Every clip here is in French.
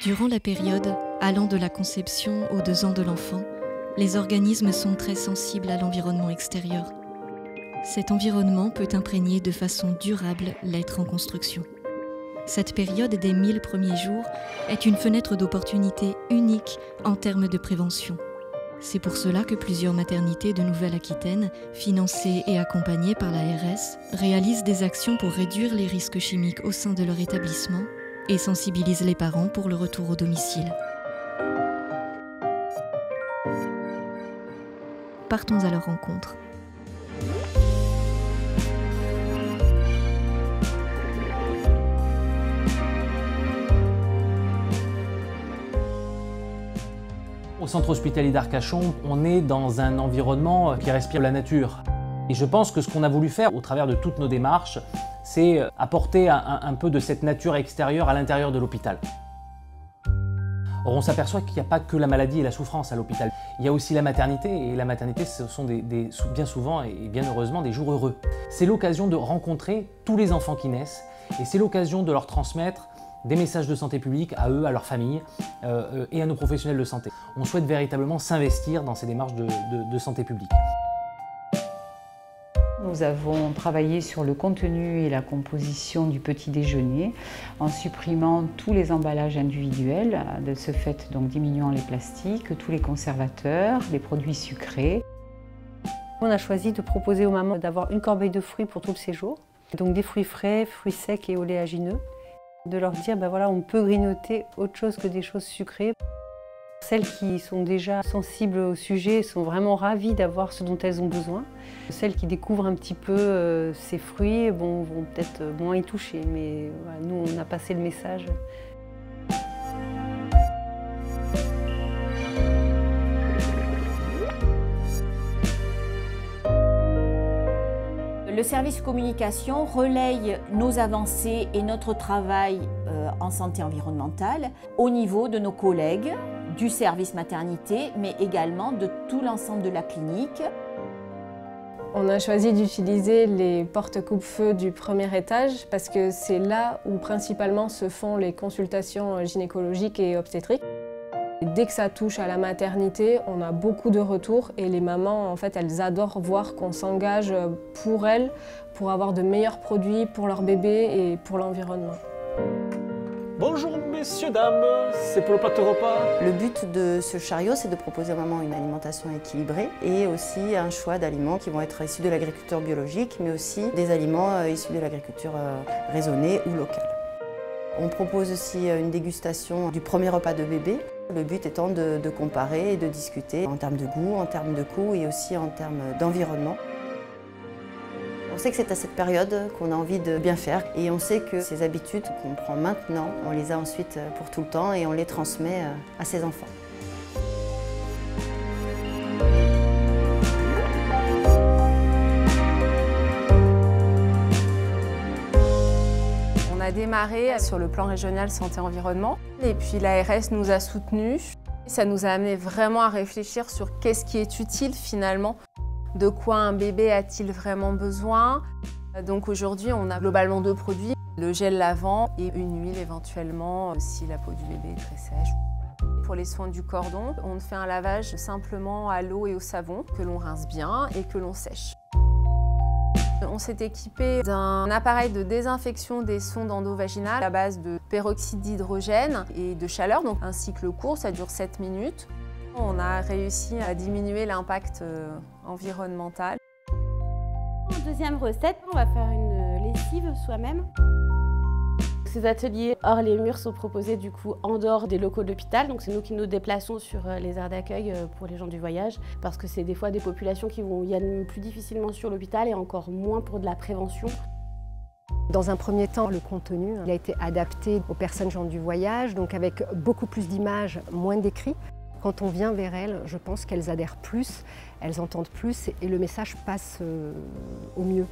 Durant la période allant de la conception aux 2 ans de l'enfant, les organismes sont très sensibles à l'environnement extérieur. Cet environnement peut imprégner de façon durable l'être en construction. Cette période des 1000 premiers jours est une fenêtre d'opportunité unique en termes de prévention. C'est pour cela que plusieurs maternités de Nouvelle-Aquitaine, financées et accompagnées par l'ARS, réalisent des actions pour réduire les risques chimiques au sein de leur établissement et sensibilisent les parents pour le retour au domicile. Partons à leur rencontre. Au centre hospitalier d'Arcachon, on est dans un environnement qui respire la nature. Et je pense que ce qu'on a voulu faire au travers de toutes nos démarches, c'est apporter un peu de cette nature extérieure à l'intérieur de l'hôpital. Or, on s'aperçoit qu'il n'y a pas que la maladie et la souffrance à l'hôpital. Il y a aussi la maternité, et la maternité, ce sont bien souvent et bien heureusement des jours heureux. C'est l'occasion de rencontrer tous les enfants qui naissent, et c'est l'occasion de leur transmettre des messages de santé publique à eux, à leurs familles et à nos professionnels de santé. On souhaite véritablement s'investir dans ces démarches de santé publique. Nous avons travaillé sur le contenu et la composition du petit déjeuner en supprimant tous les emballages individuels, de ce fait donc diminuant les plastiques, tous les conservateurs, les produits sucrés. On a choisi de proposer aux mamans d'avoir une corbeille de fruits pour tout le séjour, donc des fruits frais, fruits secs et oléagineux. De leur dire, ben voilà, on peut grignoter autre chose que des choses sucrées. Celles qui sont déjà sensibles au sujet sont vraiment ravies d'avoir ce dont elles ont besoin. Celles qui découvrent un petit peu ces fruits vont peut-être moins y toucher, mais voilà, nous, on a passé le message. Le service communication relaye nos avancées et notre travail en santé environnementale au niveau de nos collègues du service maternité, mais également de tout l'ensemble de la clinique. On a choisi d'utiliser les portes coupe-feu du premier étage parce que c'est là où principalement se font les consultations gynécologiques et obstétriques. Dès que ça touche à la maternité, on a beaucoup de retours et les mamans, en fait, elles adorent voir qu'on s'engage pour elles, pour avoir de meilleurs produits pour leur bébé et pour l'environnement. Bonjour messieurs, dames, c'est pour le plateau repas. Le but de ce chariot, c'est de proposer aux mamans une alimentation équilibrée et aussi un choix d'aliments qui vont être issus de l'agriculture biologique, mais aussi des aliments issus de l'agriculture raisonnée ou locale. On propose aussi une dégustation du premier repas de bébé. Le but étant de comparer et de discuter en termes de goût, en termes de coût et aussi en termes d'environnement. On sait que c'est à cette période qu'on a envie de bien faire et on sait que ces habitudes qu'on prend maintenant, on les a ensuite pour tout le temps et on les transmet à ses enfants. On a démarré sur le plan régional santé-environnement et puis l'ARS nous a soutenus. Ça nous a amené vraiment à réfléchir sur qu'est-ce qui est utile finalement, de quoi un bébé a-t-il vraiment besoin. Donc aujourd'hui on a globalement 2 produits, le gel lavant et une huile éventuellement si la peau du bébé est très sèche. Pour les soins du cordon, on fait un lavage simplement à l'eau et au savon que l'on rince bien et que l'on sèche. On s'est équipé d'un appareil de désinfection des sondes endovaginales à base de peroxyde d'hydrogène et de chaleur, donc un cycle court, ça dure 7 minutes. On a réussi à diminuer l'impact environnemental. En deuxième recette, on va faire une lessive soi-même. Ces ateliers hors les murs sont proposés du coup en dehors des locaux de l'hôpital, donc c'est nous qui nous déplaçons sur les aires d'accueil pour les gens du voyage, parce que c'est des fois des populations qui viennent plus difficilement sur l'hôpital et encore moins pour de la prévention. Dans un premier temps, le contenu il a été adapté aux personnes gens du voyage, donc avec beaucoup plus d'images, moins d'écrits. Quand on vient vers elles, je pense qu'elles adhèrent plus, elles entendent plus et le message passe au mieux.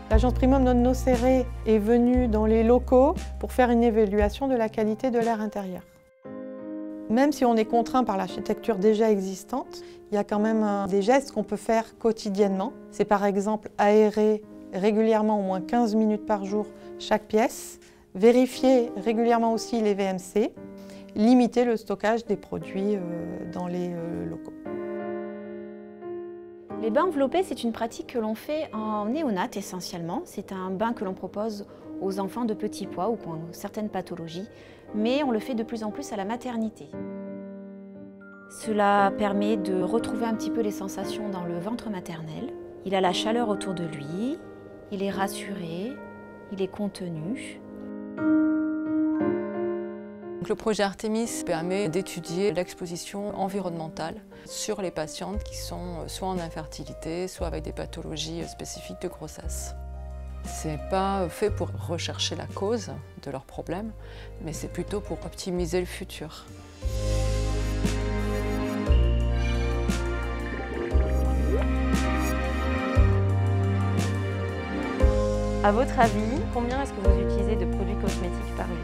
L'agence Primum Non Nocere est venue dans les locaux pour faire une évaluation de la qualité de l'air intérieur. Même si on est contraint par l'architecture déjà existante, il y a quand même des gestes qu'on peut faire quotidiennement. C'est par exemple aérer régulièrement au moins 15 minutes par jour chaque pièce, vérifier régulièrement aussi les VMC, limiter le stockage des produits dans les locaux. Les bains enveloppés, c'est une pratique que l'on fait en néonat essentiellement. C'est un bain que l'on propose aux enfants de petits poids ou qui ont certaines pathologies, mais on le fait de plus en plus à la maternité. Cela permet de retrouver un petit peu les sensations dans le ventre maternel. Il a la chaleur autour de lui, il est rassuré, il est contenu. Le projet Artemis permet d'étudier l'exposition environnementale sur les patientes qui sont soit en infertilité, soit avec des pathologies spécifiques de grossesse. Ce n'est pas fait pour rechercher la cause de leurs problèmes, mais c'est plutôt pour optimiser le futur. À votre avis, combien est-ce que vous utilisez de produits cosmétiques par jour ?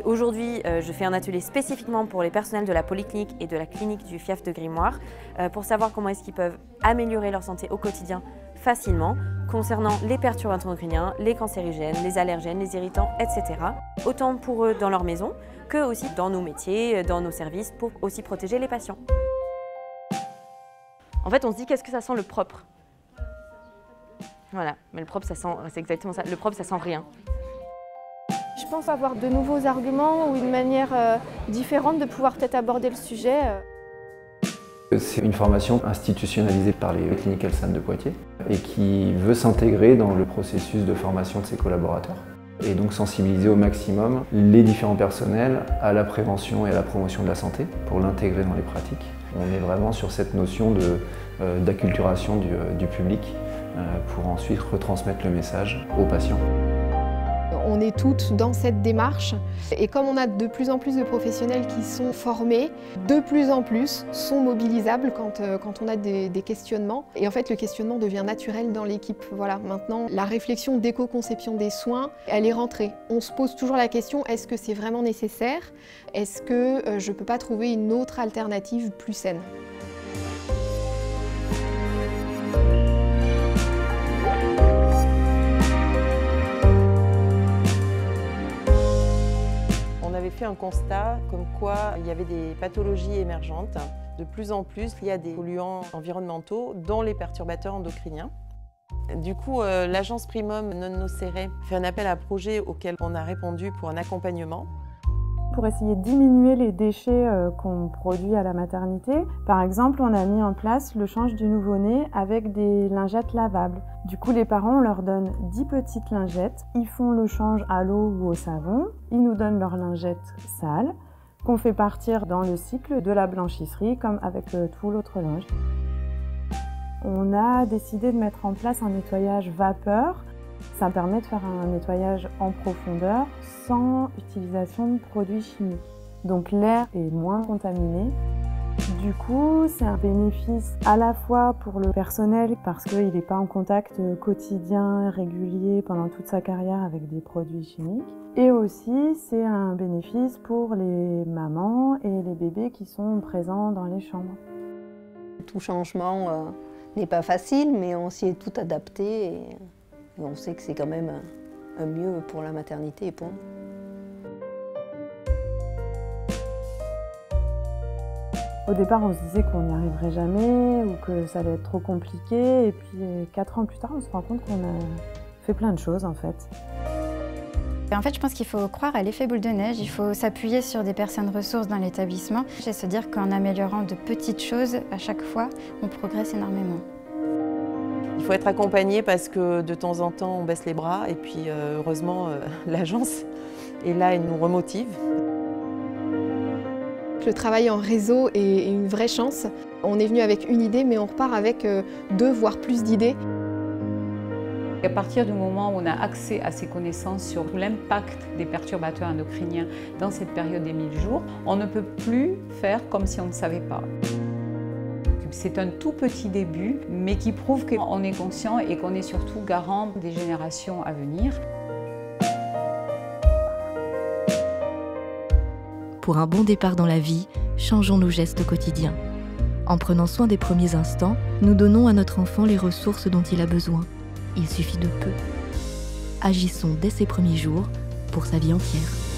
Aujourd'hui, je fais un atelier spécifiquement pour les personnels de la polyclinique et de la clinique du Fief de Grimoire pour savoir comment est-ce qu'ils peuvent améliorer leur santé au quotidien facilement concernant les perturbateurs endocriniens, les cancérigènes, les allergènes, les irritants, etc. Autant pour eux dans leur maison que aussi dans nos métiers, dans nos services pour aussi protéger les patients. En fait, on se dit qu'est-ce que ça sent le propre ? Voilà, mais le propre, ça sent, c'est exactement ça. Le propre, ça sent rien. Je pense avoir de nouveaux arguments ou une manière différente de pouvoir peut-être aborder le sujet. C'est une formation institutionnalisée par les Clinical Centres de Poitiers et qui veut s'intégrer dans le processus de formation de ses collaborateurs et donc sensibiliser au maximum les différents personnels à la prévention et à la promotion de la santé pour l'intégrer dans les pratiques. On est vraiment sur cette notion d'acculturation du public pour ensuite retransmettre le message aux patients. On est toutes dans cette démarche et comme on a de plus en plus de professionnels qui sont formés, de plus en plus sont mobilisables quand on a des questionnements. Et en fait, le questionnement devient naturel dans l'équipe. Voilà, maintenant, la réflexion d'éco-conception des soins, elle est rentrée. On se pose toujours la question, est-ce que c'est vraiment nécessaire? Est-ce que je ne peux pas trouver une autre alternative plus saine? On avait fait un constat comme quoi il y avait des pathologies émergentes. De plus en plus, il y a des polluants environnementaux, dont les perturbateurs endocriniens. Du coup, l'agence Primum Non Nocere fait un appel à projet auquel on a répondu pour un accompagnement. Pour essayer de diminuer les déchets qu'on produit à la maternité, par exemple, on a mis en place le change du nouveau-né avec des lingettes lavables. Du coup, les parents, on leur donne 10 petites lingettes, ils font le change à l'eau ou au savon, ils nous donnent leurs lingettes sales, qu'on fait partir dans le cycle de la blanchisserie, comme avec tout l'autre linge. On a décidé de mettre en place un nettoyage vapeur. Ça permet de faire un nettoyage en profondeur sans utilisation de produits chimiques. Donc l'air est moins contaminé. Du coup, c'est un bénéfice à la fois pour le personnel parce qu'il n'est pas en contact quotidien, régulier pendant toute sa carrière avec des produits chimiques. Et aussi, c'est un bénéfice pour les mamans et les bébés qui sont présents dans les chambres. Tout changement n'est pas facile, mais on s'y est tout adapté. Et on sait que c'est quand même un mieux pour la maternité et pour nous. Au départ, on se disait qu'on n'y arriverait jamais ou que ça allait être trop compliqué. Et puis 4 ans plus tard, on se rend compte qu'on a fait plein de choses en fait. En fait, je pense qu'il faut croire à l'effet boule de neige. Il faut s'appuyer sur des personnes ressources dans l'établissement et se dire qu'en améliorant de petites choses à chaque fois, on progresse énormément. Il faut être accompagné parce que de temps en temps, on baisse les bras et puis heureusement, l'agence est là et nous remotive. Le travail en réseau est une vraie chance. On est venu avec une idée, mais on repart avec 2 voire plus d'idées. À partir du moment où on a accès à ces connaissances sur l'impact des perturbateurs endocriniens dans cette période des 1000 jours, on ne peut plus faire comme si on ne savait pas. C'est un tout petit début, mais qui prouve qu'on est conscient et qu'on est surtout garant des générations à venir. Pour un bon départ dans la vie, changeons nos gestes quotidiens. En prenant soin des premiers instants, nous donnons à notre enfant les ressources dont il a besoin. Il suffit de peu. Agissons dès ses premiers jours pour sa vie entière.